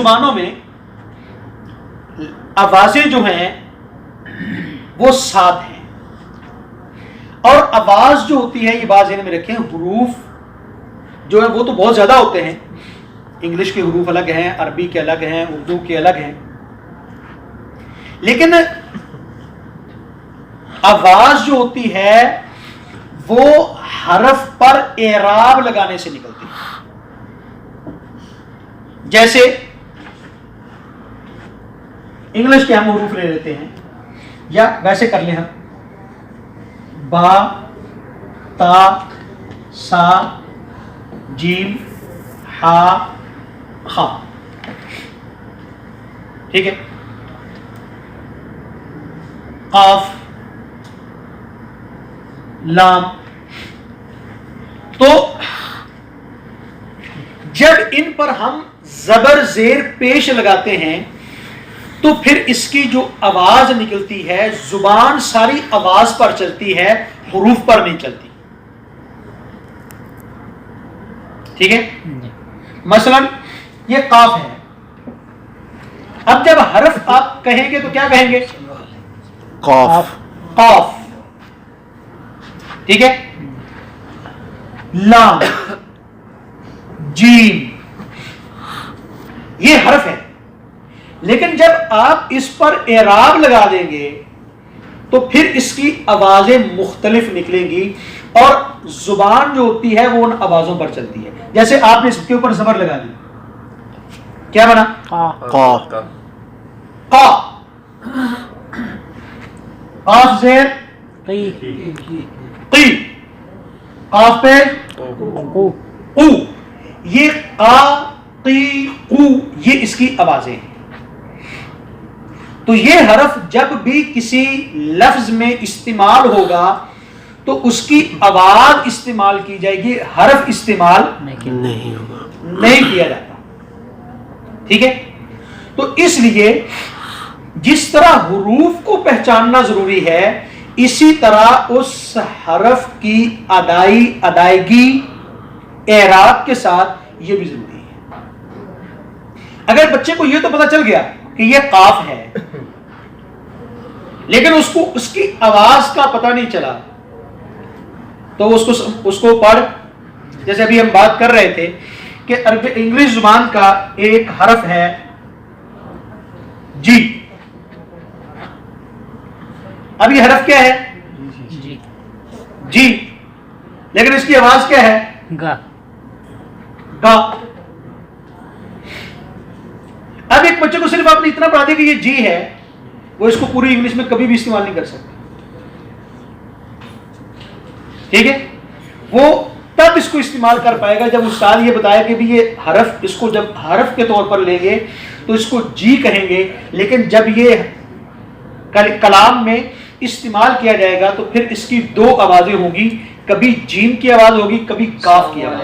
زبانوں میں آوازیں جو ہیں وہ 7 ہیں، اور آواز جو ہوتی ہے، یہ بات ذہن میں رکھیں، حروف جو ہے وہ تو بہت زیادہ ہوتے ہیں، انگلش کے حروف الگ ہیں، عربی کے الگ ہیں، اردو کے الگ ہیں، لیکن آواز جو ہوتی ہے وہ حرف پر اعراب لگانے سے نکلتی ہے. جیسے انگلش کے ہم حروف لے لیتے ہیں، یا ویسے کر لیں ہم، با، تا، سا، جیم، ہا، خا. ٹھیک ہے، قاف، لام. تو جب ان پر ہم زبر زیر پیش لگاتے ہیں تو پھر اس کی جو آواز نکلتی ہے، زبان ساری آواز پر چلتی ہے، حروف پر نہیں چلتی. ٹھیک ہے، مثلا یہ قاف ہے. اب جب حرف آپ کہیں گے تو کیا کہیں گے؟ قاف. قاف. ٹھیک ہے، لام، جیم، یہ حرف ہے. لیکن جب آپ اس پر اعراب لگا دیں گے تو پھر اس کی آوازیں مختلف نکلیں گی، اور زبان جو ہوتی ہے وہ ان آوازوں پر چلتی ہے. جیسے آپ نے اس کے اوپر زبر لگا دی، کیا بنا؟ قاف. قا. قاف زیر قی. قاف پہ قو. یہ قا، قی، قو، یہ اس کی آوازیں ہیں. تو یہ حرف جب بھی کسی لفظ میں استعمال ہوگا تو اس کی آواز استعمال کی جائے گی، حرف استعمال نہیں ہوگا، نہیں کیا جاتا. ٹھیک ہے، تو اس لیے جس طرح حروف کو پہچاننا ضروری ہے، اسی طرح اس حرف کی ادائیگی اعراب کے ساتھ یہ بھی ضروری ہے. اگر بچے کو یہ تو پتہ چل گیا کہ یہ قاف ہے، لیکن اس کو اس کی آواز کا پتہ نہیں چلا، تو اس کو پڑھ. جیسے ابھی ہم بات کر رہے تھے کہ انگلش زبان کا ایک حرف ہے جی. اب یہ حرف کیا ہے؟ جی. لیکن اس کی آواز کیا ہے؟ گا. گا. اب ایک بچے کو صرف آپ نے اتنا پڑھا دیا کہ یہ جی ہے، وہ اس کو پوری انگلش میں کبھی بھی استعمال نہیں کر سکتے. ٹھیک ہے، وہ تب اس کو استعمال کر پائے گا جب استاد یہ بتایا کہ بھی یہ حرف، اس کو جب حرف کے طور پر لیں گے تو اس کو جی کہیں گے، لیکن جب یہ کلام میں استعمال کیا جائے گا تو پھر اس کی 2 آوازیں ہوں گی، کبھی جیم کی آواز ہوگی، کبھی کاف کی آواز.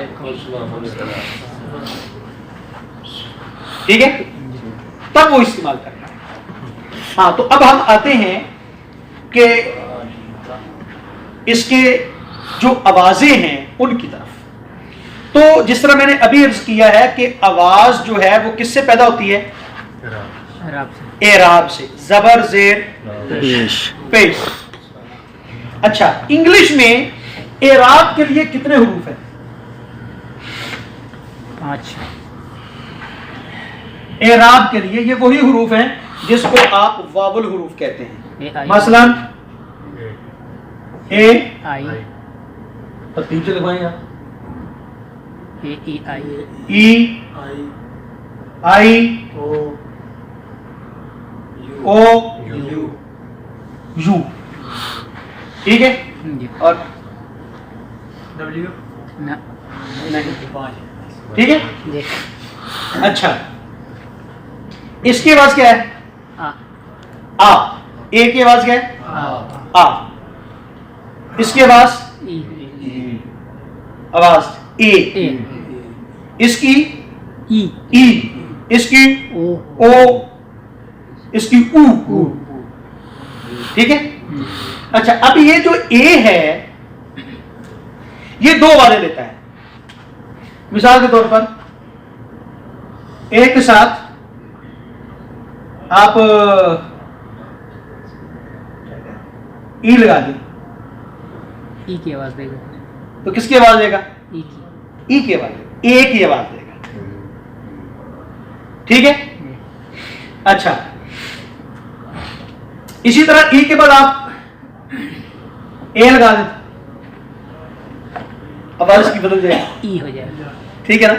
ٹھیک ہے، تب وہ استعمال کرنا ہے. ہاں، تو اب ہم آتے ہیں کہ اس کے جو آوازیں ہیں ان کی طرف. تو جس طرح میں نے ابھی عرض کیا ہے کہ آواز جو ہے وہ کس سے پیدا ہوتی ہے؟ اعراب سے. زبر زیر پیش. اچھا، انگلش میں اعراب کے لیے کتنے حروف ہیں؟ 5. اعراب کے لیے یہ وہی حروف ہیں جس کو آپ واو الحروف کہتے ہیں. مثلا اے آئی، ترتیب سے لکھوائیں آپ. اے ای آئی، ای، آئی، او، یو. ٹھیک ہے، اور ٹھیک ہے. اچھا، اس کی آواز کیا ہے؟ آ. اے کی آواز کیا ہے؟ آ. اس کی آواز اے. اس کی ای. اس کی او. اس کی او. ٹھیک ہے. اچھا، اب یہ جو اے ہے یہ 2 والے لیتا ہے. مثال کے طور پر اے کے ساتھ آپ ای لگا دیں ای کی آواز دے گا. تو کس کی آواز دے گا؟ ای کی. ای کی آواز، اے کی آواز دے گا. ٹھیک ہے. اچھا اسی طرح ای کے بعد آپ اے لگا دیں، آواز کی بدل جائے گی. ای ہو جائے گا. ٹھیک ہے نا.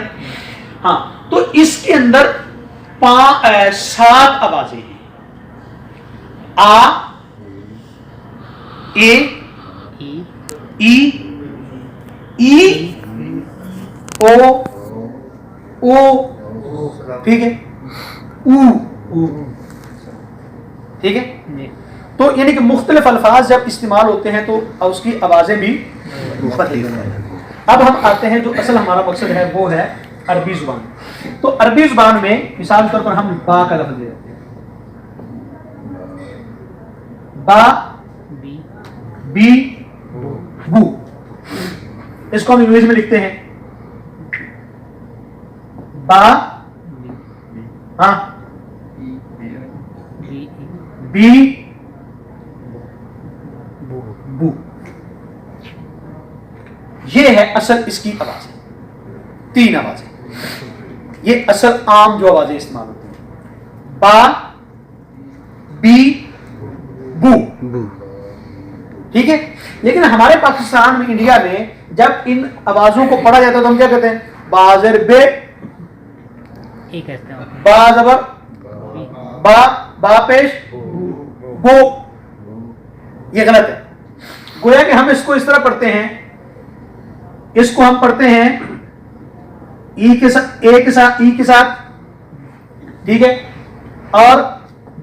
ہاں تو اس کے اندر 7 آوازیں ہیں. آ، اے، ای، ای، ای، او، او، ٹھیک ہے، او، ٹھیک ہے. جی. تو یعنی کہ مختلف الفاظ جب استعمال ہوتے ہیں تو اس کی آوازیں بھی مختلف ہیں. اب ہم آتے ہیں جو اصل ہمارا مقصد ہے وہ ہے عربی زبان. تو عربی زبان میں مثال کے طور پر ہم با کا لفظ لے لیتے ہیں. با، بی، بی، بو. اس کو ہم انگلش میں لکھتے ہیں با، بی، ہاں، بی، بی، بو. بو. یہ ہے اصل اس کی آواز. 3 آوازیں. یہ اصل عام جو آوازیں استعمال ہوتی ہیں. با، بی، بو. بو. ٹھیک ہے. لیکن ہمارے پاکستان میں، انڈیا میں جب ان آوازوں کو پڑھا جاتا ہے تو ہم کیا کہتے ہیں؟ با زیر بے، ای کہتے ہیں. با زبر بی، با، با پیش بو. یہ غلط ہے. گویا کہ ہم اس کو اس طرح پڑھتے ہیں، اس کو ہم پڑھتے ہیں ای کے ساتھ، اے کے ساتھ، ای کے ساتھ. ٹھیک ہے. اور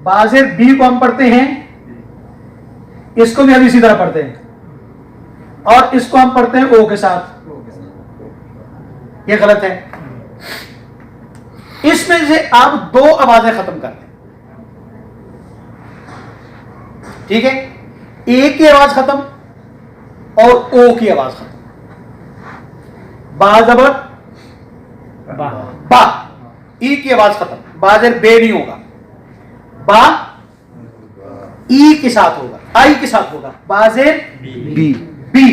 بازر بی کو ہم پڑھتے ہیں، اس کو بھی ہم اسی طرح پڑھتے ہیں، اور اس کو ہم پڑھتے ہیں او کے ساتھ. یہ غلط ہے. اس میں سے آپ 2 آوازیں ختم کر دیں. ٹھیک ہے. اے کی آواز ختم اور او کی آواز ختم. با زبر با، با، ای کی آواز ختم. بازر بے نہیں ہوگا. با ای کے ساتھ ہوگا، آئی کے ساتھ ہوگا. بازر بی. بی.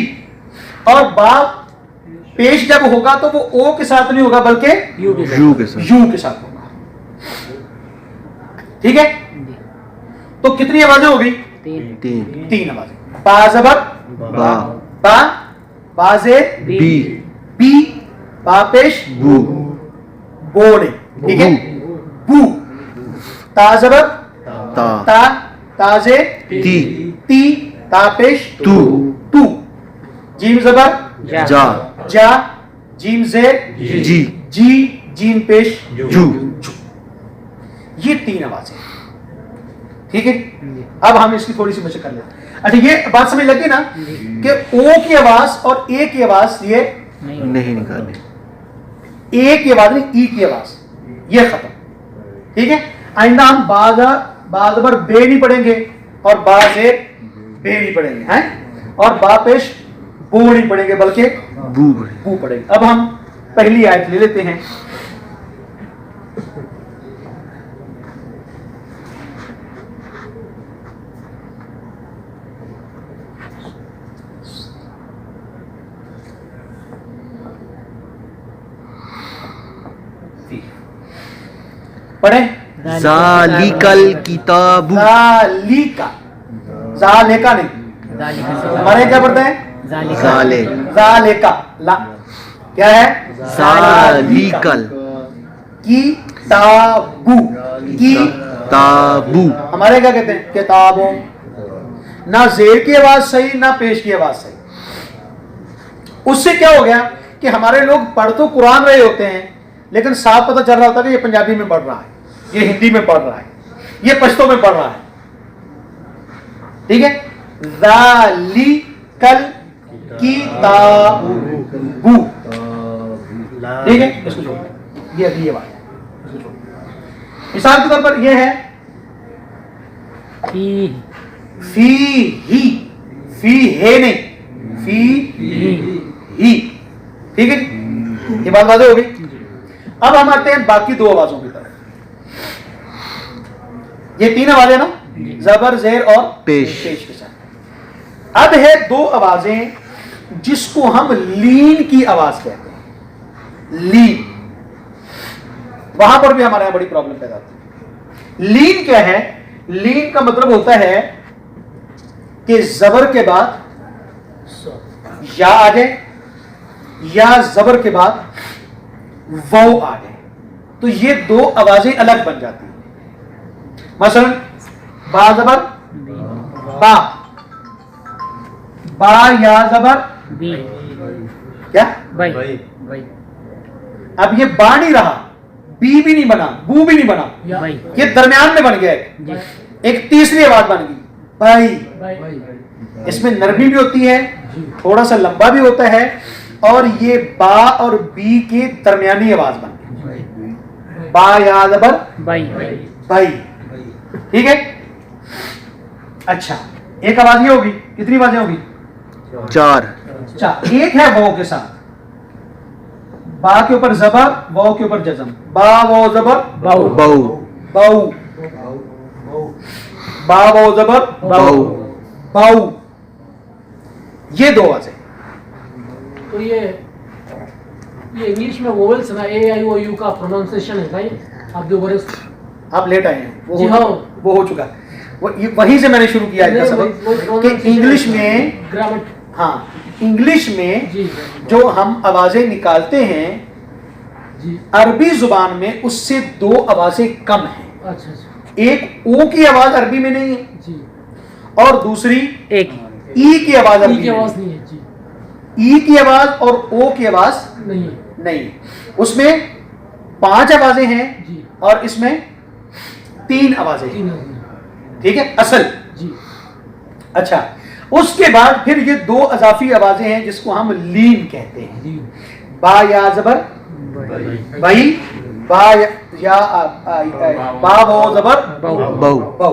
اور با پیش جب ہوگا تو وہ او کے ساتھ نہیں ہوگا بلکہ یو کے ساتھ. یو کے ساتھ. یو کے ساتھ ہوگا. ٹھیک ہے. جی. تو کتنی آوازیں ہوگی؟ 3. 3 آوازیں. با زبر با. با، بازر بی. بی، با پیش بو. بو نہیں. ٹھیک ہے. بو. تا زبر تا. تا، تازے تی. تی، تا پیش تو. تو. جیم زبر جا. جا. جا، جیم زیر جی. جی، جیم پیش جو. یہ 3 آوازیں. ٹھیک ہے. اب ہم اس کی تھوڑی سی مشق کر لیتے ہیں. اچھا یہ بات سمجھ لگی نا کہ او کی آواز اور اے کی آواز یہ نہیں نکالے. اے کی آواز نہیں، ای کی آواز یہ ختم. ٹھیک ہے. آئندہ ہم با زبر بے نہیں پڑھیں گے اور با زیر بے نہیں پڑھیں گے ہیں، اور با پیش بو نہیں پڑھیں گے بلکہ بو. بو پڑھیں گے. اب ہم پہلی آیت لے لیتے ہیں. پڑھیں. ذالکل کتاب. ذالکا، ذالکا نہیں، ہمارے کیا پڑھتے ہیں؟ ذالے. ذالکا. لا کیا ہے؟ ذالکل کتابو. کی تابو. ہمارے کیا کہتے ہیں؟ کتابوں. نہ زیر کی آواز صحیح نہ پیش کی آواز صحیح. اس سے کیا ہو گیا کہ ہمارے لوگ پڑھ تو قرآن رہے ہوتے ہیں لیکن صاف پتہ چل رہا ہوتا ہے کہ یہ پنجابی میں پڑھ رہا ہے، یہ ہندی میں پڑھ رہا ہے، یہ پشتو میں پڑھ رہا ہے. ٹھیک ہے. ذالکل کتابو. ٹھیک ہے. اس کو چھوڑ دیں. یہ اگلی بات ہے. مثال کے طور پر یہ ہے فی، فی ہی، فی ہے نہیں، فی ہی. ٹھیک ہے. یہ بات واضح ہو گئی. اب ہم آتے ہیں باقی 2 آوازوں کی طرف. یہ تین آوازیں نا، زبر زیر اور پیش۔ پیش کے ساتھ۔ اب ہے دو آوازیں جس کو ہم لین کی آواز کہتے ہیں، لین، وہاں پر بھی ہمارے یہاں بڑی پرابلم پیدا ہوتی ہے۔ لین کیا ہے؟ لین کا مطلب ہوتا ہے کہ زبر کے بعد یا آ جائے یا زبر کے بعد واو آ جائے، تو یہ دو آوازیں الگ بن جاتی ہیں۔ مثلا با زبر با، با یا زبر بی کیا؟ بائی اب یہ با نہیں رہا، بی بھی نہیں بنا، بو بھی نہیں بنا، بائی یہ درمیان میں بن گیا جی ایک تیسری آواز بن گئی بائی۔ اس میں نرمی بھی ہوتی ہے، تھوڑا سا لمبا بھی ہوتا ہے، اور یہ با اور بی کی درمیانی آواز بن گئی، با یا زبر بائی بائی، ٹھیک ہے؟ اچھا، ایک آواز یہ ہوگی، کتنی آوازیں ہوگی؟ 4 اچھا، ایک ہے واو کے ساتھ، با کے اوپر زبر، واو کے اوپر جزم، با واو زبر باؤ بو باؤ، با واو زبر بو باؤ، یہ دو آوازیں۔ تو یہ انگلش میں وویلس نا، اے آئی او یو کا پروننسیشن ہے بھائی، آپ جو بولے آپ لیٹ آئے ہیں، وہ جی ہاں۔ وہ ہو چکا، وہیں سے میں نے شروع کیا ہے سبق کہ انگلش میں، گرامر ہاں انگلش میں جی جو ہم آوازیں نکالتے ہیں جی عربی زبان میں اس سے دو آوازیں کم ہیں، اچھا اچھا ایک او کی آواز عربی میں نہیں ہے جی، اور دوسری ایک ای کی آواز ای عربی کی میں آواز نہیں نہیں ہے جی، ہے۔ ای کی آواز اور او کی آواز نہیں ہے نہیں ہے۔ اس میں 5 آوازیں ہیں جی، اور اس میں 3 آوازیں ہیں، تین آواز ٹھیک ہے اصل۔ جی اچھا، اس کے بعد پھر یہ دو اضافی آوازیں ہیں جس کو ہم لین کہتے ہیں، جی با یا زبر بھائی، با یا با واو زبر بو بو۔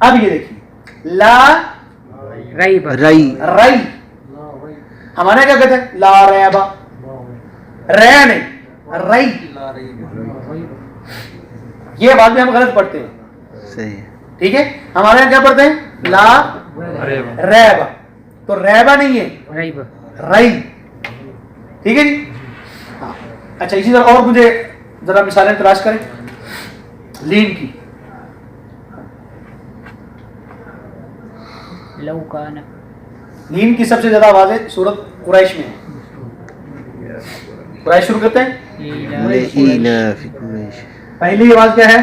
اب یہ دیکھیے، لا رئی با رئی رئی، ہمارے کیا کہتے ہیں؟ لا ریبا، رے نہیں رئی، یہ بات بھی ہم غلط پڑھتے ہیں، صحیح ٹھیک ہے؟ ہمارے یہاں کیا پڑھتے ہیں؟ لا ریبا، تو ریبا نہیں ہے، رئی با رئی، ٹھیک ہے جی؟ ہاں اچھا، اسی طرح اور مجھے ذرا مثالیں تلاش کریں لین کی۔ لو کان لین کی سب سے زیادہ آوازیں سورت قریش میں ہیں۔ قریش شروع کرتے ہیں، لإيلاف قريش پہلی آواز کیا ہے؟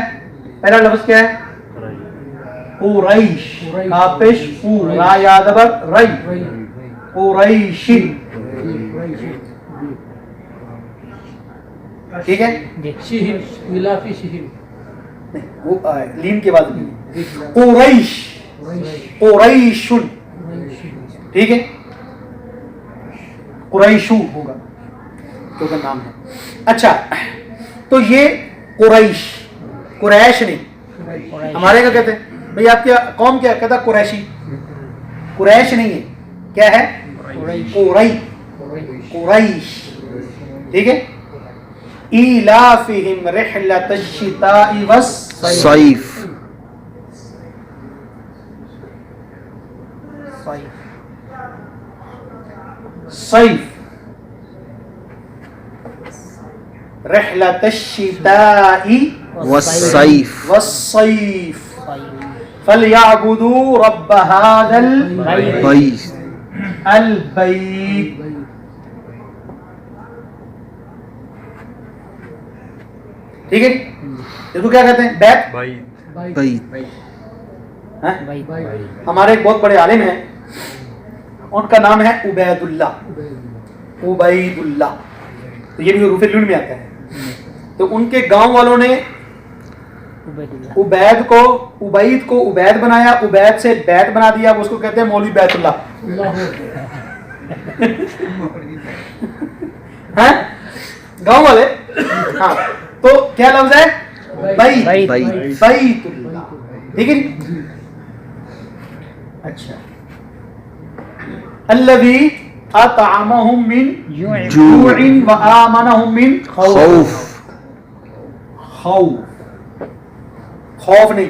پہلا لفظ کیا ہے؟ قریش، کاپش او، را یا زبر رئی، قریش، ٹھیک ہے؟ جی شہر ملافی شہر نہیں، وہ لین کی آواز نہیں ہے، قریش، قریشن، ٹھیک ہے؟ قریشو ہوگا کیونکہ نام ہے۔ اچھا، تو یہ قریش، قریش نہیں، ہمارے کیا کہتے ہیں بھئی؟ آپ کی قوم کیا کہتا؟ قریشی، قریش نہیں ہے، کیا ہے؟ قری، قریش، ٹھیک ہے؟ ایلافہم رحلۃ الشتاء والصیف، صيف صیف، رحلۃ الشتاء والصيف والصيف فليعبدوا رب هذا بيت البيت۔ ٹھیک ہے، اس کو کیا کہتے ہیں؟ بیت۔ بيت ہاں؟ بائی ہمارے ایک بہت بڑے عالم ہیں، ان کا نام ہے عبید اللہ، عبید اللہ، تو یہ بھی حروف لون میں آتا ہے۔ تو ان کے گاؤں والوں نے عبید اللہ عبید کو، عبید کو عبید بنایا، عبید سے بیت بنا دیا، اس کو کہتے ہیں مولوی بیت اللہ۔ اللہ ہیں گاؤں والے؟ ہاں، تو کیا لفظ ہے؟ بیت، بیت بیت اللہ، ٹھیک ہے جی؟ اچھا، الذی اطعمہم من جوع وآمنہم من خوف خوف، خوف نہیں،